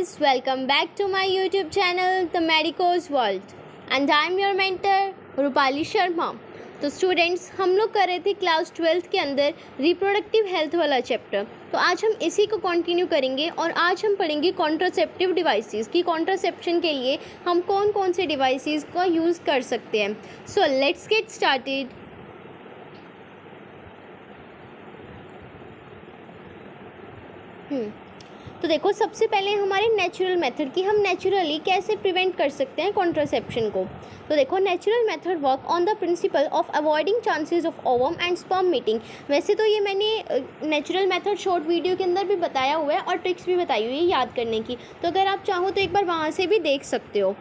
guys, welcome back to my YouTube channel The Medico's World and I am your mentor Rupali Sharma. तो students, हम लोग कर रहे थे क्लास 12th के अंदर रिप्रोडक्टिव हेल्थ वाला चैप्टर। तो आज हम इसी को कंटिन्यू करेंगे और आज हम पढ़ेंगे कॉन्ट्रासेप्टिव डिवाइसेस कि कॉन्ट्रासेप्शन के लिए हम कौन कौन से डिवाइसेस का यूज़ कर सकते हैं। So let's get started. तो देखो, सबसे पहले हमारे नेचुरल मेथड की हम नेचुरली कैसे प्रिवेंट कर सकते हैं कॉन्ट्रासेप्शन को। तो देखो, natural method work on the principle of avoiding chances of ovum and sperm meeting. वैसे तो ये मैंने नेचुरल मेथड शॉर्ट वीडियो के अंदर भी बताया हुआ है और ट्रिक्स भी बताई हुई है याद करने की, तो अगर आप चाहो तो एक बार वहाँ से भी देख सकते हो।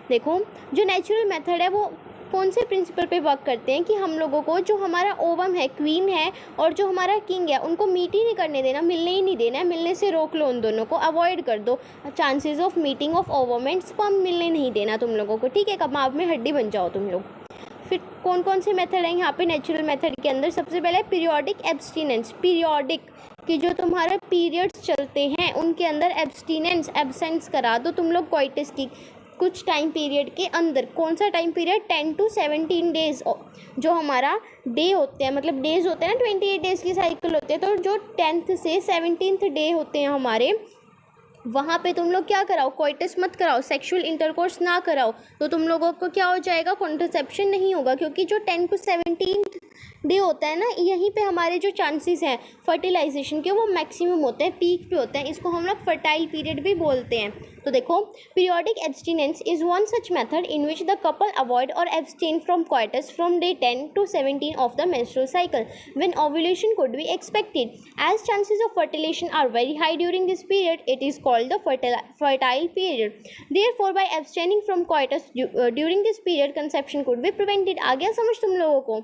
देखो, जो नेचुरल मेथड है वो कौन से प्रिंसिपल पे वर्क करते हैं कि हम लोगों को जो हमारा ओवम है, क्वीन है और जो हमारा किंग है, उनको मीट ही नहीं करने देना, मिलने ही नहीं देना है। मिलने से रोक लो, उन दोनों को अवॉइड कर दो। Chances of meeting of ovum and sperm मिलने नहीं देना तुम लोगों को, ठीक है। कबाब में हड्डी बन जाओ तुम लोग। फिर कौन कौन से मेथड हैं यहाँ पे नेचुरल मेथड के अंदर। सबसे पहले पीरियोडिक एब्सटीनेंस। पीरियोडिक कि जो तुम्हारे पीरियड्स चलते हैं उनके अंदर एब्सटीनेंस एब्सेंस करा दो तुम लोग कोइटिस की कुछ टाइम पीरियड के अंदर। कौन सा टाइम पीरियड? 10 to 17 डेज़ जो हमारा डे होते हैं, मतलब डेज़ होते हैं ना, 28 डेज़ की साइकिल होती है। तो जो 10th से 17th डे होते हैं हमारे, वहाँ पे तुम लोग क्या कराओ? कोइटस मत कराओ, सेक्सुअल इंटरकोर्स ना कराओ। तो तुम लोगों को क्या हो जाएगा? कॉन्ट्रासेप्शन नहीं होगा, क्योंकि जो 10 to 17 डे होता है ना, यहीं पे हमारे जो चांसेस हैं फर्टिलाइजेशन के वो मैक्सिमम होते हैं, पीक पे होते हैं। इसको हम लोग फर्टाइल पीरियड भी बोलते हैं। तो देखो, periodic abstinence is one such method in which the couple avoid और abstain from coitus from day 10 to 17 of the menstrual cycle when ovulation could be expected. As chances of fertilisation are very high during this period, it is called the fertile period. Therefore, by abstaining from coitus during this period, conception could be prevented. आ गया समझ तुम लोगों को?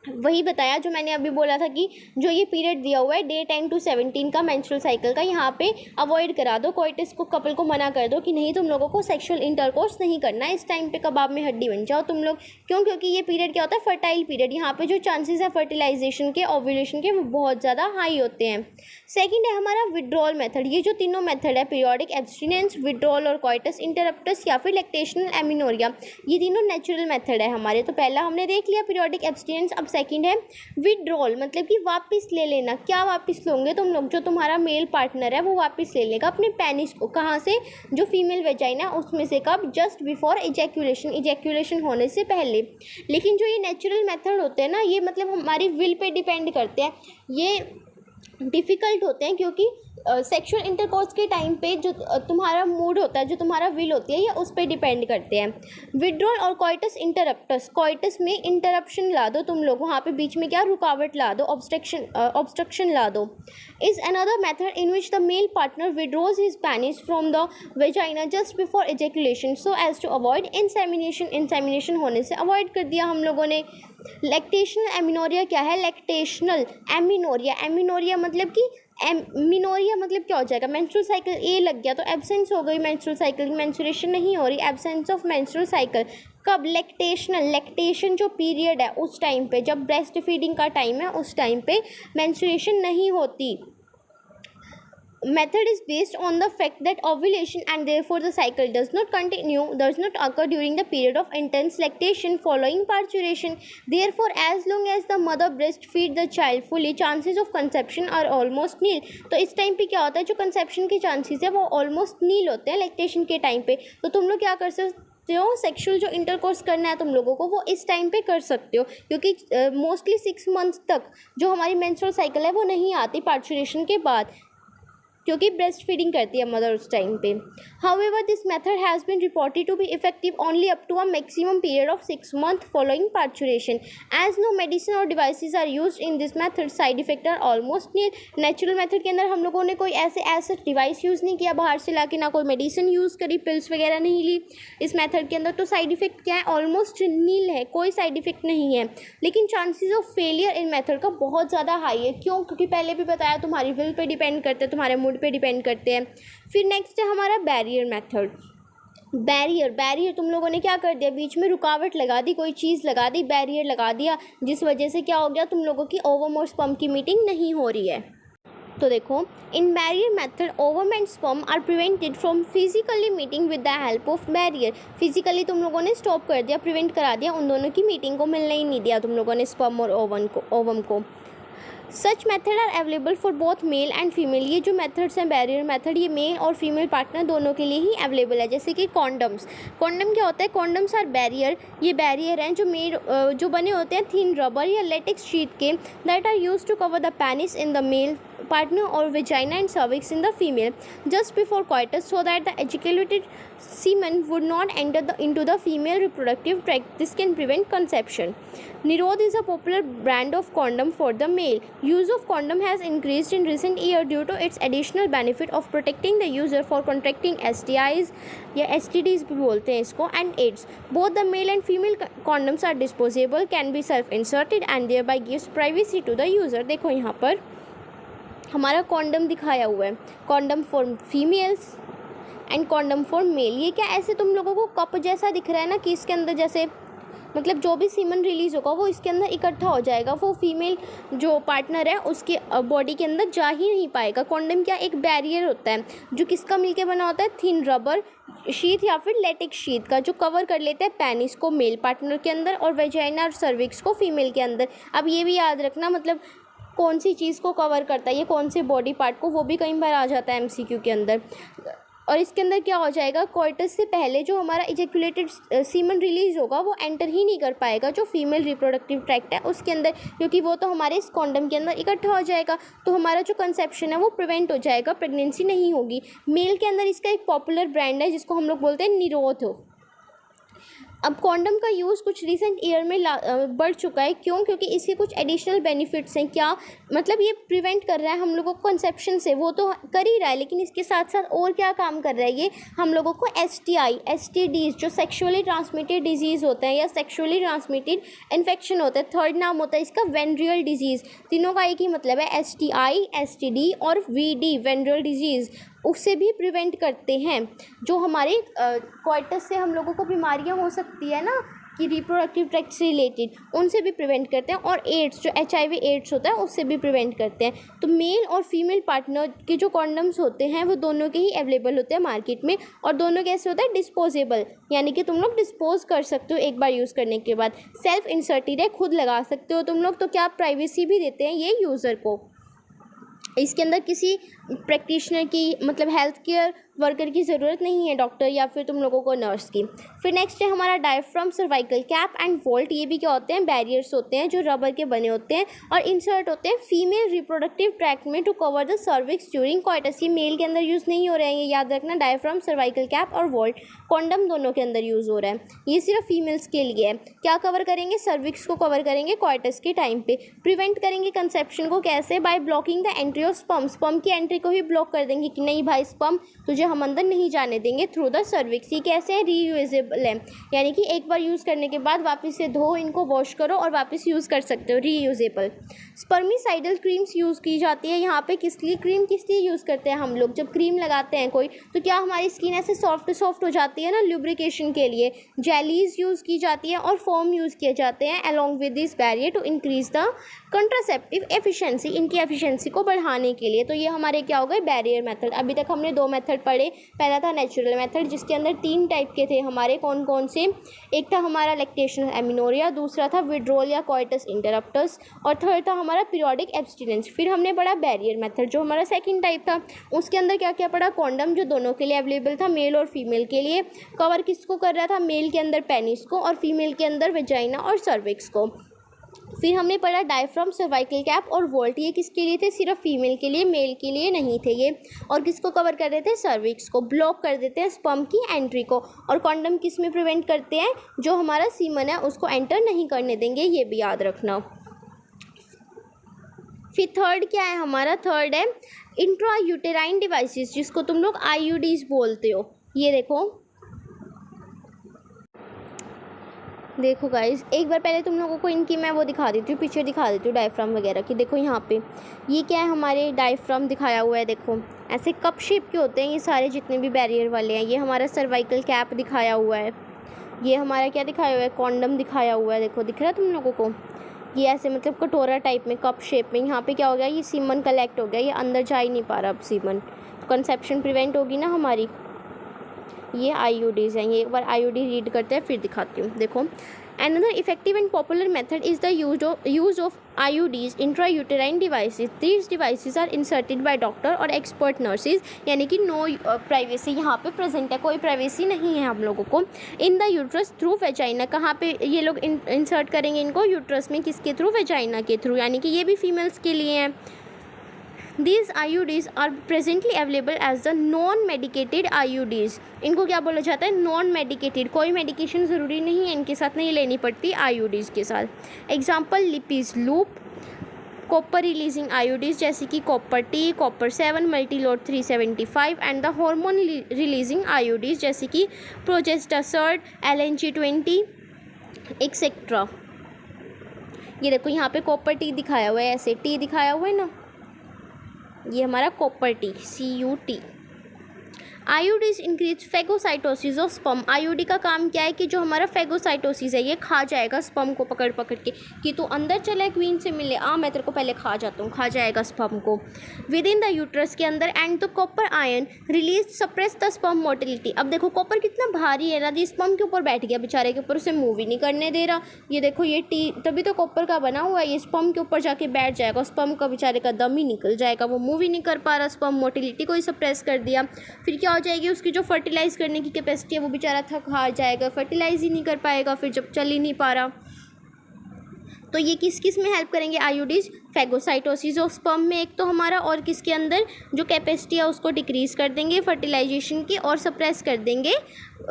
वही बताया जो मैंने अभी बोला था कि जो ये पीरियड दिया हुआ है डे 10 to 17 का मेंस्ट्रुअल साइकिल का, यहाँ पे अवॉइड करा दो। कोइटिस को, कपल को मना कर दो कि नहीं, तुम लोगों को सेक्सुअल इंटरकोर्स नहीं करना है। इस टाइम पे कबाब में हड्डी बन जाओ तुम लोग। क्यों? क्योंकि ये पीरियड क्या होता है? Fertile period. यहाँ पे जो चांसेस है फर्टिलाइजेशन के, ओव्यूलेशन के, वो बहुत ज़्यादा हाई होते हैं। सेकेंड है हमारा विड्रॉल मेथड। ये जो तीनों मेथड है, पीरियोडिक एब्सटिनेंस, विड्रॉल और कोइटस इंटरप्टस या फिर लैक्टेशनल एमिनोरिया, ये तीनों नेचुरल मेथड है हमारे। तो पहला हमने देख लिया पीरियोडिक एब्सटिनेंस। अब सेकंड है विड्रॉल, मतलब कि वापस ले लेना। क्या वापस लोगे तुम लोग? जो तुम्हारा मेल पार्टनर है वो वापस ले लेगा अपने पेनिस को। कहाँ से? जो फीमेल वेजाइना उसमें से। कब? जस्ट बिफोर इजैक्यूलेशन, इजैक्यूलेशन होने से पहले। लेकिन जो ये नेचुरल मेथड होते हैं ना, ये मतलब हमारी विल पे डिपेंड करते हैं। ये डिफ़िकल्ट होते हैं क्योंकि सेक्सुअल इंटरकोर्स के टाइम पे जो तुम्हारा मूड होता है, जो तुम्हारा विल होती है, ये उस पर डिपेंड करते हैं। विड्रॉल और कोइटस इंटरप्टस, कोइटस में इंटरप्शन ला दो तुम लोग, वहाँ पे बीच में क्या? रुकावट ला दो, ऑब्स्ट्रक्शन ला दो। Is another method in which the male partner withdraws his penis from the vagina just before ejaculation so as to avoid insemination. Insemination होने से अवॉइड कर दिया हम लोगों ने। लैक्टेशनल एमिनोरिया क्या है? लैक्टेशनल एमिनोरिया, एमिनोरिया मतलब कि मिनोरिया मतलब क्या हो जाएगा? मेंस्ट्रुअल साइकिल ए लग गया तो एब्सेंस हो गई मेंस्ट्रुअल साइकिल की, मेंस्ट्रुएशन नहीं हो रही, एब्सेंस ऑफ मेंस्ट्रुअल साइकिल। कब? लैक्टेशनल, लैक्टेशन जो पीरियड है उस टाइम पे, जब ब्रेस्ट फीडिंग का टाइम है उस टाइम पे मेंस्ट्रुएशन नहीं होती। Method is based on the fact that ovulation and therefore the cycle does not occur during the period of intense lactation following parturition. Therefore, as long as the mother breastfeed the child fully, chances of conception are almost nil. तो इस time पे क्या होता है? जो conception के chances है वो ऑलमोस्ट नील होते हैं लैक्टेशन के टाइम पे। तो तुम लोग क्या कर सकते हो? सेक्सुअल जो इंटरकोर्स करना है तुम लोगों को वो इस टाइम पे कर सकते हो, क्योंकि मोस्टली 6 months तक जो हमारी मेंस्ट्रुअल साइकिल है वो नहीं आती पार्चुरेशन के बाद, क्योंकि ब्रेस्ट फीडिंग करती है मदर उस टाइम पे। However this method has been reported to be effective only up to a maximum period of 6 months following parturition. As no medicine और devices are used in this method, side effect are almost nil. Natural method के अंदर हम लोगों ने कोई ऐसे device use नहीं किया बाहर से लाके, ना कोई मेडिसिन यूज़ करी, पिल्स वगैरह नहीं ली इस मेथड के अंदर। तो साइड इफेक्ट क्या है? ऑलमोस्ट नील है, कोई साइड इफेक्ट नहीं है। लेकिन chances of failure in method का बहुत ज़्यादा हाई है। क्यों? क्योंकि पहले भी बताया तुम्हारी विल पे डिपेंड करते हैं, तुम्हारे मूड पे डिपेंड करते हैं। फिर नेक्स्ट है हमारा बैरियर मेथड। बैरियर तुम लोगों ने क्या कर दिया? बीच में रुकावट लगा दी, कोई चीज़ लगा दी, बैरियर लगा दिया, जिस वजह से क्या हो गया? तुम लोगों की ओवम और स्पर्म की मीटिंग नहीं हो रही है। तो देखो, in barrier method ovum and sperm are prevented from physically meeting with the help of barrier. Physically तुम लोगों ने स्टॉप कर दिया, प्रिवेंट करा दिया, उन दोनों की मीटिंग को मिलने ही नहीं दिया तुम लोगों ने स्पर्म और ओवम को। Such method are available for both male and female. ये जो मेथड्स हैं बैरियर मेथड, ये मेल और फीमेल पार्टनर दोनों के लिए ही अवेलेबल है। जैसे कि कॉन्डम्स, कॉन्डम क्या होता है? कॉन्डम्स आर बैरियर, ये बैरियर हैं जो बने होते हैं थिन रबर या लेटेक्स शीट के, that are use to cover the penis in the male partner or vagina and cervix in the female just before coitus, so that the ejaculated semen would not enter into the female reproductive tract. This can prevent conception. Nirod is a popular brand of condom for the male. Use of condom has increased in recent years due to its additional benefit of protecting the user for contracting STIs या STDs भी बोलते हैं इसको, and AIDS. Both the male and female condoms are disposable, can be self-inserted and thereby gives privacy to the user. देखो यहाँ पर हमारा condom दिखाया हुआ है, condom for females and condom for male. ये क्या ऐसे तुम लोगों को कप जैसा दिख रहा है ना, कि इसके अंदर जैसे मतलब जो भी सीमन रिलीज़ होगा वो इसके अंदर इकट्ठा हो जाएगा, वो फीमेल जो पार्टनर है उसके बॉडी के अंदर जा ही नहीं पाएगा। कॉन्डम क्या एक बैरियर होता है जो किसका मिलके बना होता है? थिन रबर शीट या फिर लेटेक्स शीट का, जो कवर कर लेते हैं पेनिस को मेल पार्टनर के अंदर और वेजाइना और सर्विक्स को फीमेल के अंदर। अब ये भी याद रखना, मतलब कौन सी चीज़ को कवर करता है, ये कौन से बॉडी पार्ट को, वो भी कई बार आ जाता है MCQ के अंदर। और इसके अंदर क्या हो जाएगा? कोइटस से पहले जो हमारा इजेक्युलेटेड सीमन रिलीज़ होगा वो एंटर ही नहीं कर पाएगा जो फीमेल रिप्रोडक्टिव ट्रैक्ट है उसके अंदर, क्योंकि वो तो हमारे इस कॉन्डम के अंदर इकट्ठा हो जाएगा, तो हमारा जो कंसेप्शन है वो प्रिवेंट हो जाएगा, प्रेगनेंसी नहीं होगी। मेल के अंदर इसका एक पॉपुलर ब्रांड है जिसको हम लोग बोलते हैं निरोध। अब कॉन्डम का यूज़ कुछ रिसेंट ईयर में बढ़ चुका है। क्यों? क्योंकि इसके कुछ एडिशनल बेनिफिट्स हैं। क्या मतलब? ये प्रिवेंट कर रहा है हम लोगों को कंसेप्शन से, वो तो कर ही रहा है, लेकिन इसके साथ साथ और क्या काम कर रहा है? ये हम लोगों को STI STDs जो सेक्सुअली ट्रांसमिटेड डिजीज़ होते हैं या सेक्सुअली ट्रांसमिटेड इन्फेक्शन होता है, थर्ड नाम होता है इसका वेनरियल डिजीज़। तीनों का एक ही मतलब है, STI STD और VD वेनरियल डिजीज़, उससे भी प्रिवेंट करते हैं। जो हमारे कोइटस से हम लोगों को बीमारियां हो सकती है ना कि रिप्रोडक्टिव ट्रैक्ट से रिलेटेड, उनसे भी प्रिवेंट करते हैं। और एड्स जो HIV एड्स होता है उससे भी प्रिवेंट करते हैं। तो मेल और फीमेल पार्टनर के जो कॉन्डम्स होते हैं वो दोनों के ही अवेलेबल होते हैं मार्केट में, और दोनों कैसे होता है? डिस्पोजेबल, यानी कि तुम लोग डिस्पोज कर सकते हो एक बार यूज़ करने के बाद। सेल्फ इंसर्टेड है, खुद लगा सकते हो तुम लोग। तो क्या प्राइवेसी भी देते हैं ये यूज़र को। इसके अंदर किसी प्रैक्टिशनर की मतलब हेल्थ केयर वर्कर की ज़रूरत नहीं है, डॉक्टर या फिर तुम लोगों को नर्स की। फिर नेक्स्ट है हमारा diaphragm, cervical cap and volt. ये भी क्या होते हैं? बैरियर्स होते हैं जो रबर के बने होते हैं और इंसर्ट होते हैं फीमेल रिप्रोडक्टिव ट्रैक्ट में to cover the cervix during coitus. ये मेल के अंदर यूज़ नहीं हो रहे हैं, ये याद रखना। डायफ्राम, सर्वाइकल कैप और वोल्ट कॉन्डम दोनों के अंदर यूज़ हो रहा है। ये सिर्फ फीमेल्स के लिए है। क्या कवर करेंगे? सर्विक्स को कवर करेंगे कोइटस के टाइम पे। प्रिवेंट करेंगे कंसेप्शन को कैसे? By blocking the entry of sperm. Sperm की एंट्री को ही ब्लॉक कर देंगे कि नहीं भाई स्पर्म तुझे हम अंदर नहीं जाने देंगे थ्रू द सर्विक्स। ये कैसे है? रीयूजेबल है, यानी कि एक बार यूज़ करने के बाद वापस से धो, इनको वॉश करो और वापस यूज़ कर सकते हो, रीयूजेबल। स्पर्मिसाइडल क्रीम्स यूज़ की जाती है यहाँ पे। किस लिए क्रीम किस लिए यूज़ करते हैं हम लोग? जब क्रीम लगाते हैं कोई, तो क्या हमारी स्किन ऐसे सॉफ्ट हो जाती है ना ल्यूब्रिकेशन के लिए। जेलीज यूज़ की जाती है और फोम यूज़ किए जाते हैं along with this barrier to increase the contraceptive efficiency, इनकी एफिशिएंसी को बढ़ाने के लिए। तो ये हमारे क्या हो गए? Barrier method. अभी तक हमने 2 मेथड पढ़े। पहला था नेचुरल मेथड जिसके अंदर 3 टाइप के थे हमारे, कौन कौन से? एक था हमारा लैक्टेशन एमिनोरिया, दूसरा था विड्रोल या कोइटस इंटरप्टस, और थर्ड था हमारा पीरियोडिक एब्स्टिनेंस। फिर हमने पढ़ा बैरियर मेथड जो हमारा सेकंड टाइप था। उसके अंदर क्या क्या पढ़ा? कॉन्डम जो दोनों के लिए अवेलेबल था, मेल और फीमेल के लिए। कवर किसको कर रहा था? मेल के अंदर पेनिस को और फीमेल के अंदर वेजाइना और सर्विक्स को। फिर हमने पढ़ा डायफ्राम, सर्वाइकल कैप और वोल्ट। ये किसके लिए थे? सिर्फ फीमेल के लिए, मेल के लिए नहीं थे ये। और किसको कवर कर रहे थे? सर्विक्स को। ब्लॉक कर देते हैं स्पर्म की एंट्री को। और कॉन्डम किस में प्रिवेंट करते हैं? जो हमारा सीमन है उसको एंटर नहीं करने देंगे, ये भी याद रखना। फिर थर्ड क्या है हमारा? थर्ड है इंट्रा यूटेराइन डिवाइसेस, जिसको तुम लोग IUDs बोलते हो। ये देखो गाइस, एक बार पहले तुम लोगों को इनकी मैं वो दिखा देती हूँ, पिक्चर दिखा देती हूँ डायफ्राम वगैरह की। देखो यहाँ पे ये क्या है? हमारे डायफ्राम दिखाया हुआ है। देखो ऐसे कप शेप के होते हैं ये सारे जितने भी बैरियर वाले हैं। ये हमारा सर्वाइकल कैप दिखाया हुआ है। ये हमारा क्या दिखाया हुआ है? कॉन्डम दिखाया हुआ है। देखो दिख रहा है तुम लोगों को? ये ऐसे मतलब कटोरा टाइप में, कप शेप में। यहाँ पे क्या हो गया, ये सीमन कलेक्ट हो गया, ये अंदर जा ही नहीं पा रहा अब सीमन, कंसेप्शन प्रिवेंट होगी ना हमारी। ये आईयूडीज़ हैं, ये एक बार आईयूडी रीड करते हैं फिर दिखाती हूँ। देखो, another effective and popular method is the use of IUDs, intrauterine devices. These devices are inserted by doctor और expert nurses, यानी कि नो प्राइवेसी यहाँ पे प्रेजेंट है, कोई प्राइवेसी नहीं है हम लोगों को। In the uterus through vagina, कहाँ पे ये लोग इंसर्ट करेंगे इनको, यूट्रस में, किसके थ्रू, वेजाइना के थ्रू, यानी कि ये भी फीमेल्स के लिए हैं। These IUDs are presently available as the non-medicated IUDs. इनको क्या बोला जाता है, नॉन मेडिकेटेड, कोई मेडिकेशन ज़रूरी नहीं है इनके साथ, नहीं लेनी पड़ती IUDs के साथ। Example Lippes loop, copper releasing IUDs जैसे कि copper T, copper 7, multiload 375 and the hormone releasing IUDs जैसे कि प्रोजेस्टासर्ट, LNG20 एक्सेट्रा। ये देखो यहाँ पे कॉपर टी दिखाया हुआ है, ऐसे टी दिखाया हुआ है ना, ये हमारा copper T, CUT। IUDs increase phagocytosis of sperm. IUD का काम क्या है कि जो हमारा फेगोसाइटोसिस है, ये खा जाएगा स्पर्म को पकड़ पकड़ के, कि तू अंदर चला क्वीन से मिले, मैं तेरे को पहले खा जाता हूँ, खा जाएगा स्पर्म को विद इन द यूट्रस के अंदर। And the copper ion release suppress the sperm motility. अब देखो कॉपर कितना भारी है ना, ये स्पर्म के ऊपर बैठ गया बेचारे के ऊपर, उसे मूव ही नहीं करने दे रहा। ये देखो ये टी, तभी तो कॉपर का बना हुआ है, ये स्पर्म के ऊपर जाके बैठ जाएगा, स्पर्म का बेचारे का दम ही निकल जाएगा, वो मूव ही नहीं कर पा रहा, स्पर्म मोटिलिटी को ही सप्रेस कर दिया। फिर क्या हो जाएगी, उसकी जो फर्टिलाइज करने की कैपेसिटी है वो बेचारा थक हार जाएगा, फर्टिलाइज ही नहीं कर पाएगा, फिर जब चल ही नहीं पा रहा। तो ये किस किस में हेल्प करेंगे आईयूडीज, फेगोसाइटोसिस ऑफ स्पर्म में एक तो हमारा, और किसके अंदर जो कैपेसिटी है उसको डिक्रीज कर देंगे फर्टिलाइजेशन की, और सप्रेस कर देंगे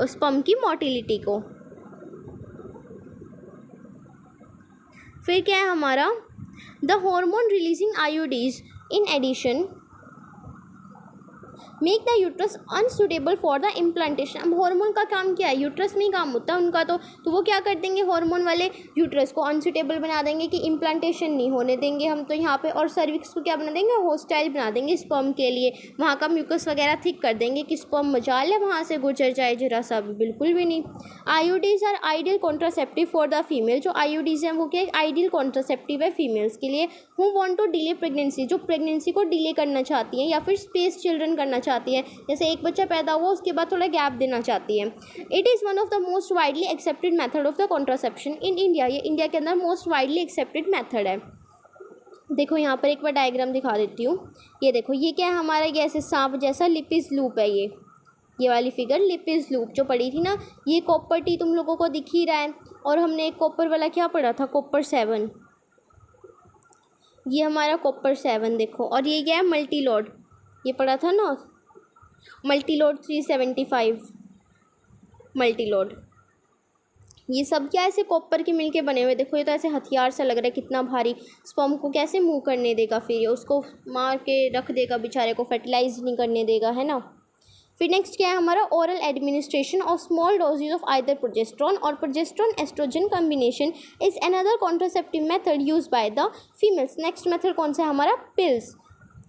स्पर्म की मोटिलिटी को। फिर क्या है हमारा, the hormone releasing IUDs in addition make the uterus unsuitable for the implantation. अब हार्मोन का काम क्या है, यूट्रस में ही काम होता है उनका, तो वो क्या कर देंगे, हार्मोन वाले यूट्रस को अनसुटेबल बना देंगे कि इम्प्लांटेशन नहीं होने देंगे हम तो यहाँ पे, और सर्विक्स को क्या बना देंगे, हॉस्टाइल बना देंगे स्पर्म के लिए, वहाँ का म्यूकस वगैरह थिक कर देंगे कि स्पर्म मजाल है वहाँ से गुजर जाए, जरा सा भी, बिल्कुल भी नहीं। IUDs are ideal contraceptive for the female. जो आईयूडीज हैं वो क्या, आइडियल कॉन्ट्रासेप्टिव है फीमेल्स के लिए। Who want to delay pregnancy, जो प्रेगनेंसी को डिले करना चाहती हैं या फिर स्पेस चिल्ड्रन करना चाहती है, जैसे एक बच्चा पैदा हुआ उसके बाद थोड़ा गैप देना चाहती है। It is one of the most widely accepted method of the contraception in India. ये इंडिया के अंदर मोस्ट वाइडली एक्सेप्टेड मेथड है। देखो यहाँ पर एक बार डायग्राम दिखा देती हूँ। ये देखो ये क्या है हमारा, ये ऐसे सांप जैसा लिपिज लूप है, ये वाली फिगर लिपिज लूप जो पड़ी थी ना, ये कॉपर टी तुम लोगों को दिख ही रहा है, और हमने एक कॉपर वाला क्या पढ़ा था, कॉपर 7, ये हमारा कॉपर 7 देखो, और ये क्या है, मल्टीलोड, ये पढ़ा था ना, मल्टीलोड 375 मल्टीलोड। ये सब क्या ऐसे कॉपर के मिलके बने हुए, देखो ये तो ऐसे हथियार सा लग रहा है, कितना भारी, स्पर्म को कैसे मूव करने देगा, फिर ये उसको मार के रख देगा बेचारे को, फर्टिलाइज नहीं करने देगा, है ना। फिर नेक्स्ट क्या है हमारा, oral administration of small doses of either progesterone और progesterone estrogen combination is another contraceptive method use by the females. Next method कौन सा है हमारा, पिल्स,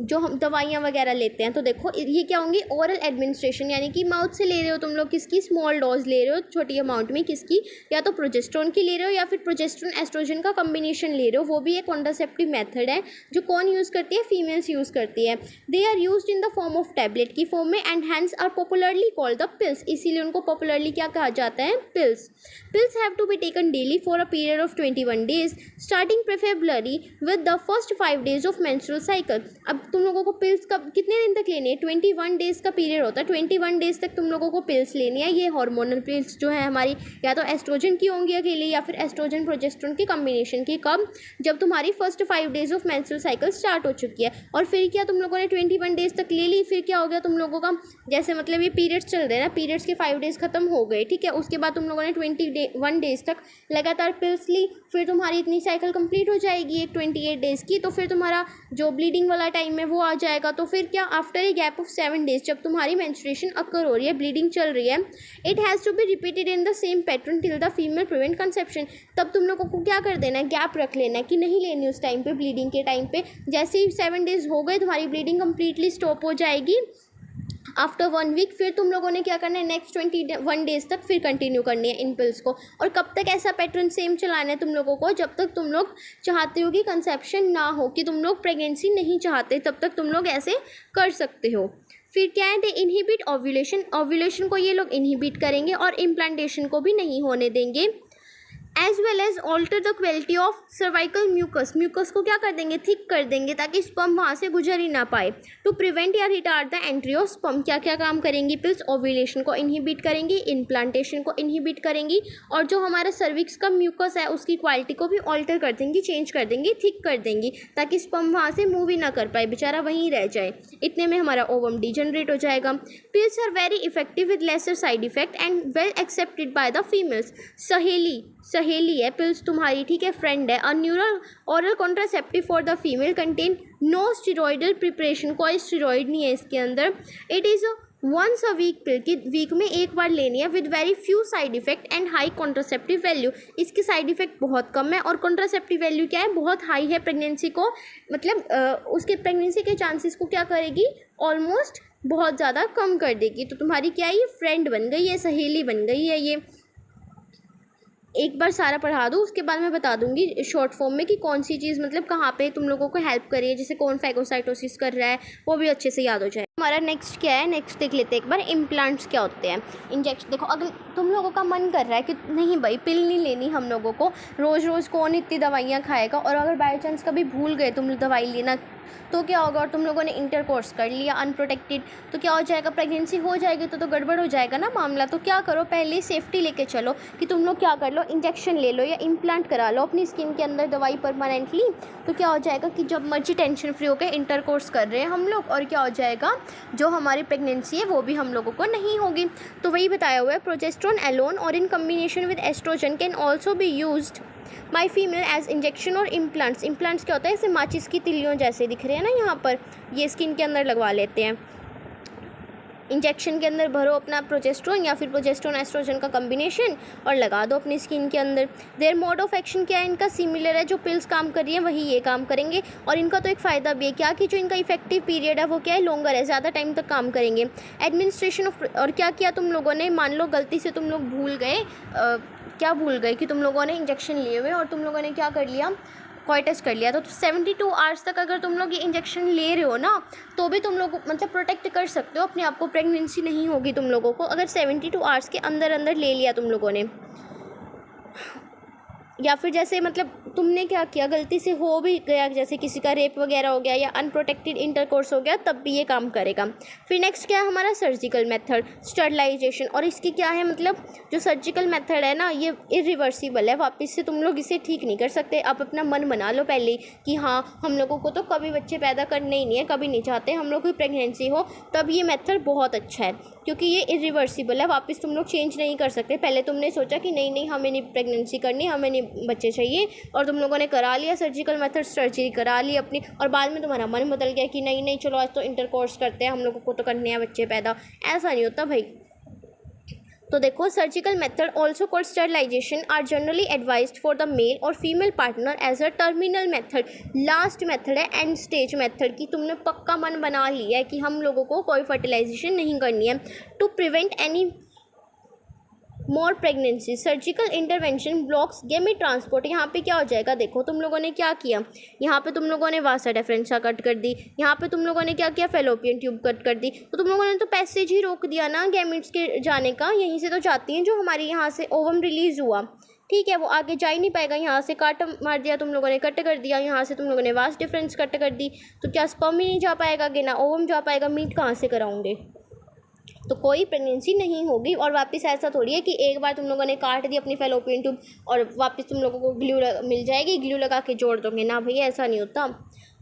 जो हम दवाइयाँ वगैरह लेते हैं। तो देखो ये क्या होंगी, ओरल एडमिनिस्ट्रेशन, यानी कि माउथ से ले रहे हो तुम लोग, किसकी, स्मॉल डोज ले रहे हो छोटी अमाउंट में, किसकी, या तो प्रोजेस्ट्रॉन की ले रहे हो या फिर प्रोजेस्ट्रॉन एस्ट्रोजन का कॉम्बिनेशन ले रहे हो, वो भी एक कॉन्ट्रासेप्टिव मेथड है जो कौन यूज़ करती है, फीमेल्स यूज़ करती है। They are used in the form of tablet की फॉर्म में and hence are popularly called the pills, इसीलिए उनको पॉपुलरली क्या कहा जाता है, pills. Pills have to be taken daily for a period of 21 days starting preferably with the first 5 days of menstrual cycle. अब तुम लोगों को पिल्स कब, कितने दिन तक लेनी है, 21 डेज़ का पीरियड होता है, 21 डेज़ तक तुम लोगों को पिल्स लेनी है। ये हार्मोनल पिल्स जो है हमारी, या तो एस्ट्रोजन की होंगी अकेली या फिर एस्ट्रोजन प्रोजेस्ट्रॉन की कॉम्बिनेशन की, कब, जब तुम्हारी first 5 days of menstrual cycle start हो चुकी है। और फिर क्या तुम लोगों ने 21 डेज़ तक ले ली, फिर क्या हो गया तुम लोगों का, जैसे मतलब ये पीरियड्स चल रहे हैं ना, पीरियड्स के 5 डेज़ खत्म हो गए, ठीक है, उसके बाद तुम लोगों ने 21 डेज़ तक लगातार पिल्स ली, फिर तुम्हारी इतनी साइकिल कंप्लीट हो जाएगी एक 28 डेज़ की, तो फिर तुम्हारा जो ब्लीडिंग वाला टाइम है वो आ जाएगा। तो फिर क्या, after a gap of 7 days, जब तुम्हारी मेंस्ट्रुएशन अकर हो रही है, ब्लीडिंग चल रही है, it has to be repeated in the same pattern till the female prevent conception. तब तुम लोगों को क्या कर देना है, गैप रख लेना है कि नहीं लेनी उस टाइम पे, ब्लीडिंग के टाइम पे। जैसे ही 7 डेज हो गए तुम्हारी ब्लीडिंग कंप्लीटली स्टॉप हो जाएगी, आफ्टर 1 वीक फिर तुम लोगों ने क्या करना है, नेक्स्ट 21 डेज तक फिर कंटिन्यू करनी है इन पिल्स को। और कब तक ऐसा पैटर्न सेम चलाना है तुम लोगों को, जब तक तुम लोग चाहते हो कि कंसेप्शन ना हो, कि तुम लोग प्रेगनेंसी नहीं चाहते, तब तक तुम लोग ऐसे कर सकते हो। फिर क्या है, दे इनहिबिट ओव्यूलेशन, ओव्यूलेशन को ये लोग इनहिबिट करेंगे और इम्प्लांटेशन को भी नहीं होने देंगे। As well as alter the quality of cervical mucus, mucus को क्या कर देंगे, थिक कर देंगे, ताकि स्पर्म वहाँ से गुजर ही ना पाए। टू प्रिवेंट या retard the entry of sperm, क्या क्या काम करेंगी पिल्स, ओव्यूलेशन को इनहिबिट करेंगी, इम्प्लांटेशन को इनहिबिट करेंगी, और जो हमारा सर्विक्स का म्यूकस है उसकी क्वालिटी को भी ऑल्टर कर देंगी, चेंज कर देंगी, थिक कर देंगी, ताकि स्पर्म वहाँ से मूव ही ना कर पाए, बेचारा वहीं रह जाए। इतने में हमारा ओवम डीजनरेट हो जाएगा। Pills are very effective with lesser side effect and well accepted by the females. सहेली है पिल्स तुम्हारी, ठीक है, फ्रेंड है। A neural oral contraceptive for the female contain no steroidal preparation, कोई स्टेरॉइड नहीं है इसके अंदर। It is once a week pill, कि वीक में एक बार लेनी है, with very few side effect and high contraceptive value. इसकी साइड इफेक्ट बहुत कम है और कॉन्ट्रासेप्टिव वैल्यू क्या है, बहुत हाई है। प्रेगनेंसी को मतलब उसके प्रेगनेंसी के चांसेस को क्या करेगी, ऑलमोस्ट बहुत ज़्यादा कम कर देगी। तो तुम्हारी क्या है, ये फ्रेंड बन गई है, सहेली बन गई है। ये एक बार सारा पढ़ा दो, उसके बाद मैं बता दूंगी शॉर्ट फॉर्म में कि कौन सी चीज़ मतलब कहाँ पे तुम लोगों को हेल्प करी है, जैसे कौन फैगोसाइटोसिस कर रहा है, वो भी अच्छे से याद हो जाए। हमारा नेक्स्ट क्या है, नेक्स्ट देख लेते हैं एक बार, इम्प्लांट्स क्या होते हैं। इंजेक्शन, देखो अगर तुम लोगों का मन कर रहा है कि नहीं भाई पिल नहीं लेनी हम लोगों को, रोज़ रोज़ कौन इतनी दवाइयाँ खाएगा, और अगर बाई चांस कभी भूल गए तुम दवाई लेना तो क्या होगा, और तुम लोगों ने इंटरकोर्स कर लिया अनप्रोटेक्टेड, तो क्या हो जाएगा, प्रेगनेंसी हो जाएगी तो गड़बड़ हो जाएगा ना मामला। तो क्या करो, पहले सेफ्टी लेके चलो कि तुम लोग क्या कर लो, इंजेक्शन ले लो या इम्प्लांट करा लो अपनी स्किन के अंदर दवाई परमानेंटली। तो क्या हो जाएगा कि जब मर्जी टेंशन फ्री होकर इंटरकोर्स कर रहे हैं हम लोग, और क्या हो जाएगा, जो हमारी प्रेगनेंसी है वो भी हम लोगों को नहीं होगी। तो वही बताया हुआ है, प्रोजेस्टेरोन एलोन और in combination with estrogen can also be used my female as injection और इम्प्लांट्स। इम्प्लांट्स क्या होता है, जैसे माचिस की तिलियों जैसे दिख रहे हैं ना यहाँ पर, ये स्किन के अंदर लगवा लेते हैं। इंजेक्शन के अंदर भरो अपना प्रोजेस्टेरोन या फिर प्रोजेस्टेरोन एस्ट्रोजन का कम्बिनेशन और लगा दो अपनी स्किन के अंदर। देयर मोड ऑफ एक्शन क्या है, इनका सिमिलर है, जो पिल्स काम कर रही हैं वही ये काम करेंगे। और इनका तो एक फ़ायदा भी है क्या, कि जो इनका इफेक्टिव पीरियड है वो क्या है, लॉन्गर है, ज़्यादा टाइम तक काम करेंगे। एडमिनिस्ट्रेशन ऑफ, और क्या किया तुम लोगों ने, मान लो गलती से तुम लोग भूल गए, क्या भूल गए कि तुम लोगों ने इंजेक्शन लिए हुए और तुम लोगों ने क्या कर लिया, कोइटस कर लिया, तो 72 आवर्स तक अगर तुम लोग ये इंजेक्शन ले रहे हो ना, तो भी तुम लोग मतलब प्रोटेक्ट कर सकते हो अपने आप को, प्रेगनेंसी नहीं होगी तुम लोगों को अगर 72 आवर्स के अंदर अंदर ले लिया तुम लोगों ने। या फिर जैसे मतलब तुमने क्या किया, गलती से हो भी गया, जैसे किसी का रेप वगैरह हो गया या अनप्रोटेक्टेड इंटरकोर्स हो गया, तब भी ये काम करेगा। फिर नेक्स्ट क्या है हमारा, सर्जिकल मेथड, स्टरलाइजेशन। और इसकी क्या है मतलब, जो सर्जिकल मेथड है ना, ये इरिवर्सिबल है, वापस से तुम लोग इसे ठीक नहीं कर सकते। आप अपना मन बना लो पहले कि हाँ हम लोगों को तो कभी बच्चे पैदा करने ही नहीं है, कभी नहीं चाहते हम लोग की प्रेगनेंसी हो, तब ये मेथड बहुत अच्छा है, क्योंकि ये इरिवर्सिबल है, वापस तुम लोग चेंज नहीं कर सकते। पहले तुमने सोचा कि नहीं हमें नहीं प्रेगनेंसी करनी, हमें नहीं बच्चे चाहिए, और तुम लोगों ने करा लिया सर्जिकल मेथड, सर्जरी करा ली अपनी, और बाद में तुम्हारा मन बदल गया कि नहीं चलो आज तो इंटरकोर्स करते हैं, हम लोगों को तो करने हैं बच्चे पैदा। ऐसा नहीं होता भाई। तो देखो, surgical method also called sterilisation are generally advised for the male और female partner as a terminal method, last method है, एंड स्टेज मेथड की तुमने पक्का मन बना लिया है कि हम लोगों को कोई फर्टिलाइजेशन नहीं करनी है। To prevent any more pregnancy, surgical intervention blocks gamete transport. यहाँ पे क्या हो जाएगा, देखो तुम लोगों ने क्या किया, यहाँ पे तुम लोगों ने वासा डिफरेंसा कट कर दी, यहाँ पे तुम लोगों ने क्या किया, फेलोपियन ट्यूब कट कर दी, तो तुम लोगों ने तो पैसेज ही रोक दिया ना गैमेट्स के जाने का। यहीं से तो जाती हैं जो हमारी यहाँ से ओवम रिलीज़ हुआ, ठीक है, वो आगे जा ही नहीं पाएगा। यहाँ से काट मार दिया तुम लोगों ने, कट कर दिया, यहाँ से तुम लोगों ने वास डिफरेंस कट कर दी, तो क्या स्पर्म ही नहीं जा पाएगा, ना ओवम जा पाएगा, मीट कहाँ से कराऊंगे, तो कोई प्रेगनेंसी नहीं होगी। और वापस ऐसा थोड़ी है कि एक बार तुम लोगों ने काट दी अपनी फेलोपियन ट्यूब और वापस तुम लोगों को ग्लू मिल जाएगी, ग्लू लगा के जोड़ दोगे, ना भैया ऐसा नहीं होता।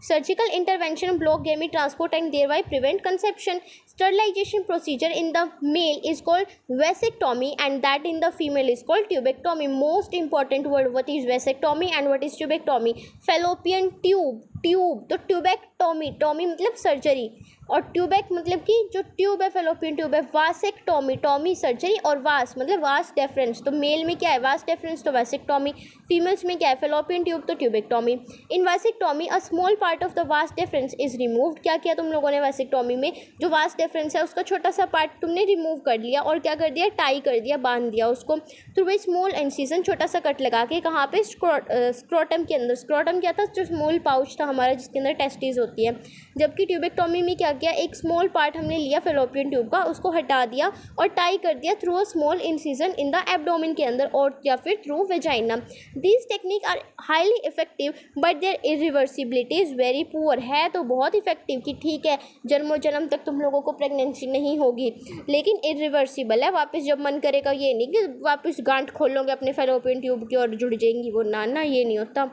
Surgical intervention block gamete transport and thereby prevent conception. Sterilisation procedure in the male is called vasectomy and that in the female is called tubectomy. Most important word, what is vasectomy and what is tubectomy. Fallopian tube tube, तो tubectomy, tomy मतलब surgery, और tubec मतलब कि जो tube है fallopian tube है, vasectomy, tomy surgery, और vas मतलब वास डेफरेंस, तो मेल में क्या है वास डेफरेंस तो वासेक्टोमी, फीमेल्स में क्या है फेलोपियन ट्यूब तो tubectomy. In vasectomy a small part of the vas deferens is removed, क्या किया तुम लोगों ने वासेक्टोमी में, जो वास डेफरेंस है उसका छोटा सा पार्ट तुमने रिमूव कर लिया और क्या कर दिया, टाई कर दिया, बांध दिया उसको थ्रू ए स्मॉल इंसिजन, छोटा सा कट लगा के, कहाँ पे, स्क्रोटम के अंदर। स्क्रोटम क्या था, जो स्मॉल पाउच था हमारा जिसके अंदर टेस्टिस होती है, जबकि ट्यूबेक्टोमी में क्या किया, एक स्मॉल पार्ट हमने लिया फेलोपियन ट्यूब का, उसको हटा दिया और टाई कर दिया through a small incision in the abdomen के अंदर, और या फिर through vagina. These technique are highly effective but their irreversibility is very poor, है तो बहुत इफेक्टिव कि ठीक है जन्मों जन्म तक तुम लोगों को प्रेगनेंसी नहीं होगी, लेकिन इरिवर्सिबल है, वापस जब मन करेगा, ये नहीं कि वापस गांठ खोलोगे अपने फेलोपियन ट्यूब की और जुड़ जाएंगी वो, ना ये नहीं होता।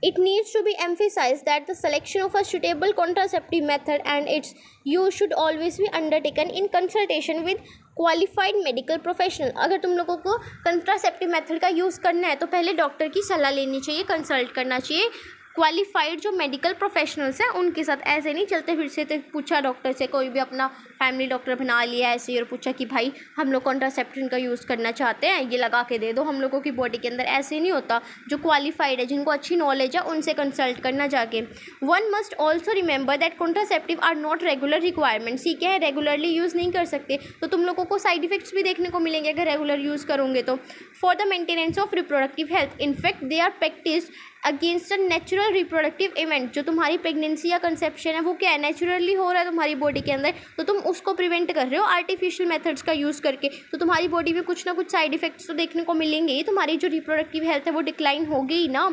It needs to be emphasized that the selection of a suitable contraceptive method and its use should always be undertaken in consultation with qualified medical professional. अगर तुम लोगों को कंट्रासेप्टिव मेथड का यूज़ करना है तो पहले डॉक्टर की सलाह लेनी चाहिए, कंसल्ट करना चाहिए क्वालिफाइड जो मेडिकल प्रोफेशनल्स हैं उनके साथ। ऐसे नहीं चलते फिर से तो पूछा डॉक्टर से, कोई भी अपना फैमिली डॉक्टर बना लिया ऐसे ही और पूछा कि भाई हम लोग कॉन्ट्रासेप्शन का यूज़ करना चाहते हैं, ये लगा के दे दो हम लोगों की बॉडी के अंदर। ऐसे नहीं होता, जो क्वालिफाइड है जिनको अच्छी नॉलेज है उनसे कंसल्ट करना जाके। One must also remember that contraceptive are not regular requirements, ठीक है रेगुलरली यूज़ नहीं कर सकते, तो तुम लोगों को साइड इफेक्ट्स भी देखने को मिलेंगे अगर रेगुलर यूज़ करोगे तो। For the maintenance of reproductive health in fact they are practised against a natural reproductive event. जो तुम्हारी प्रेगनेंसी या कंसेप्शन है वो क्या है, नेचुरली हो रहा है तुम्हारी बॉडी के अंदर, तो तुम उसको प्रिवेंट कर रहे हो आर्टिफिशियल मेथड्स का यूज़ करके, तो तुम्हारी बॉडी में कुछ ना कुछ साइड इफेक्ट्स तो देखने को मिलेंगे ही, तुम्हारी जो रिप्रोडक्टिव हेल्थ है वो डिक्लाइन हो गई ना।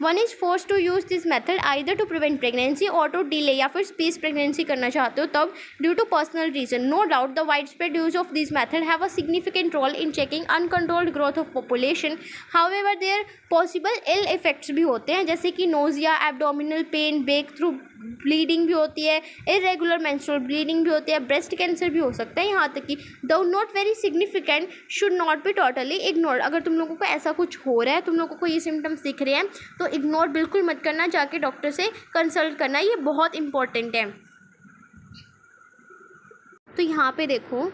One is force to use this method either to prevent pregnancy और टू डिले, या फिर स्पेस प्रेगनेंसी करना चाहते हो तब, due to personal reason. No doubt the wide spread use of this method have a significant role in checking uncontrolled growth of population. However their possible ill effects भी होते हैं, जैसे कि nausea, abdominal pain, break through bleeding भी होती है, irregular menstrual bleeding भी होती है, ब्रेस्ट कैंसर भी हो सकता है, यहाँ तक कि दो not very significant should not be totally ignore. अगर तुम लोगों को ऐसा कुछ हो रहा है, तुम लोगों को ये सिम्टम्स दिख रहे हैं तो इग्नोर बिल्कुल मत करना, जाके डॉक्टर से कंसल्ट करना, ये बहुत इंपॉर्टेंट है। तो यहाँ पे देखो,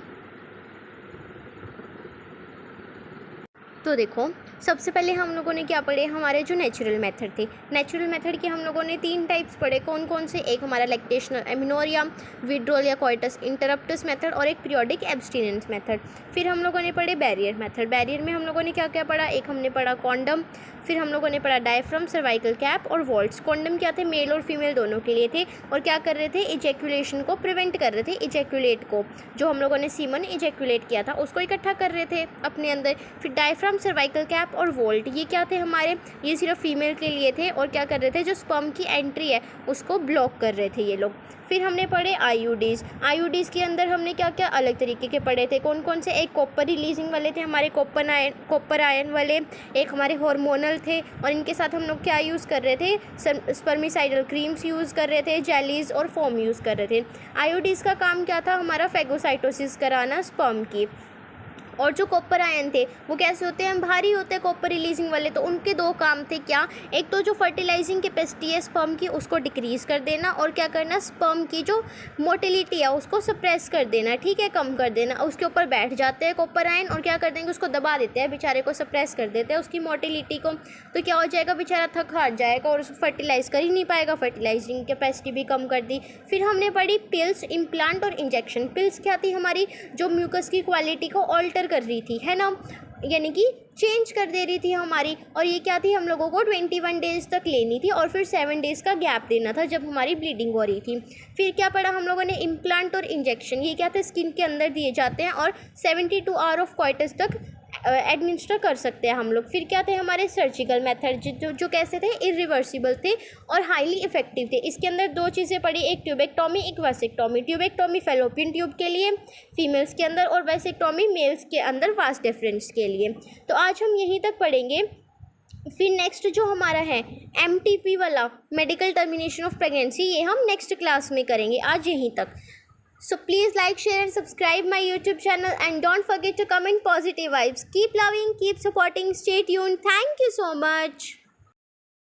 तो देखो सबसे पहले हम लोगों ने क्या पढ़े, हमारे जो नेचुरल मेथड थे, नेचुरल मेथड के हम लोगों ने 3 टाइप्स पढ़े, कौन कौन से, एक हमारा लैक्टेशनल एमिनोरिया, विड्रोल या कोइटस इंटरप्टस मेथड, और एक पीरियोडिक एब्सटिनेंस मेथड। फिर हम लोगों ने पढ़े बैरियर मेथड। बैरियर में हम लोगों ने क्या क्या पढ़ा, एक हमने पढ़ा कॉन्डम, फिर हम लोगों ने पढ़ा डायफ्राम, सर्वाइकल कैप और वॉल्ट्स। कॉन्डम क्या थे, मेल और फीमेल दोनों के लिए थे, और क्या कर रहे थे, इजैकुलेशन को प्रिवेंट कर रहे थे, इजैकुलेट को, जो हम लोगों ने सीमन इजैकुलेट किया था उसको इकट्ठा कर रहे थे अपने अंदर। फिर डायफ्राम, सर्वाइकल कैप और वोल्ट, ये क्या थे हमारे, ये सिर्फ फीमेल के लिए थे, और क्या कर रहे थे, जो स्पर्म की एंट्री है उसको ब्लॉक कर रहे थे ये लोग। फिर हमने पढ़े आईयूडीज़। आईयूडीज़ के अंदर हमने क्या क्या अलग तरीके के पढ़े थे, कौन कौन से, एक कॉपर रिलीजिंग वाले थे हमारे, कॉपर आयन वाले, एक हमारे हार्मोनल थे, और इनके साथ हम लोग क्या यूज़ कर रहे थे, स्पर्मिसाइडल क्रीम्स यूज़ कर रहे थे, जेलीज और फोम यूज़ कर रहे थे। आईयूडीज़ का काम क्या था, हमारा फेगोसाइटोसिस कराना स्पर्म की। और जो कॉपर आयन थे वो कैसे होते हैं, भारी होते हैं कॉपर रिलीजिंग वाले, तो उनके 2 काम थे क्या, एक तो जो फर्टिलाइजिंग कैपेसिटी है स्पर्म की उसको डिक्रीज़ कर देना, और क्या करना, स्पर्म की जो मोटिलिटी है उसको सप्रेस कर देना, ठीक है, कम कर देना। उसके ऊपर बैठ जाते हैं कॉपर आयन और क्या कर देंगे, उसको दबा देते हैं, बेचारे को सप्रेस कर देते हैं उसकी मोटिलिटी को, तो क्या हो जाएगा, बेचारा थक हार जाएगा और फर्टिलाइज कर ही नहीं पाएगा, फर्टिलाइजिंग कैपेसिटी भी कम कर दी। फिर हमने पढ़ी पिल्स, इम्प्लांट और इंजेक्शन। पिल्स क्या थी, हमारी जो म्यूकस की क्वालिटी को ऑल्टर कर रही थी, है ना, यानी कि चेंज कर दे रही थी हमारी, और ये क्या थी, हम लोगों को 21 डेज़ तक लेनी थी और फिर 7 डेज़ का गैप देना था जब हमारी ब्लीडिंग हो रही थी। फिर क्या पढ़ा हम लोगों ने, इम्प्लांट और इंजेक्शन, ये क्या थे, स्किन के अंदर दिए जाते हैं और 72 आवर ऑफ क्वार्टर्स तक एडमिनिस्टर कर सकते हैं हम लोग। फिर क्या थे हमारे सर्जिकल मेथड, जो कैसे थे, इरिवर्सिबल थे और हाईली इफेक्टिव थे। इसके अंदर 2 चीज़ें पड़ी, एक ट्यूबेक्टोमी, एक वासेक्टोमी। ट्यूबेक्टोमी फेलोपियन ट्यूब के लिए फीमेल्स के अंदर, और वासेक्टोमी मेल्स के अंदर वास डिफरेंस के लिए। तो आज हम यहीं तक पढ़ेंगे। फिर नेक्स्ट जो हमारा है MTP वाला, मेडिकल टर्मिनेशन ऑफ प्रेगनेंसी, ये हम नेक्स्ट क्लास में करेंगे। आज यहीं तक। So please like, share and subscribe my YouTube channel, and don't forget to comment positive vibes. Keep loving, keep supporting, stay tuned. Thank you so much.